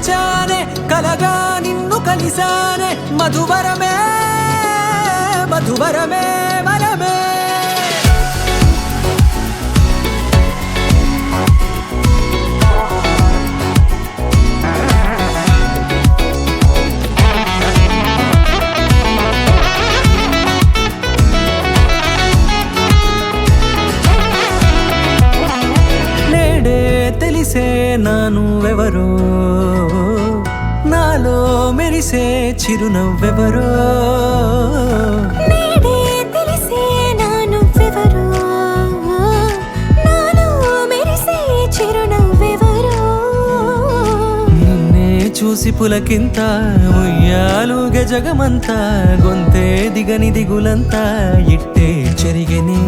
మరిచానే కలగా నిన్ను కలిసానే మధువరమే మధువరమే వరమే తెలిసే నానువెవరో నాలో మెరిసే చిరునవ్వెవరో నేడే తెలిసే నానువెవరో నాలో మెరిసే చిరునవ్వెవరో నిన్నే చూసి పులకింత ఉయ్యాలుగ జగమంతా గొంతే దిగని దిగులంతా ఇట్టే చెరిగెనే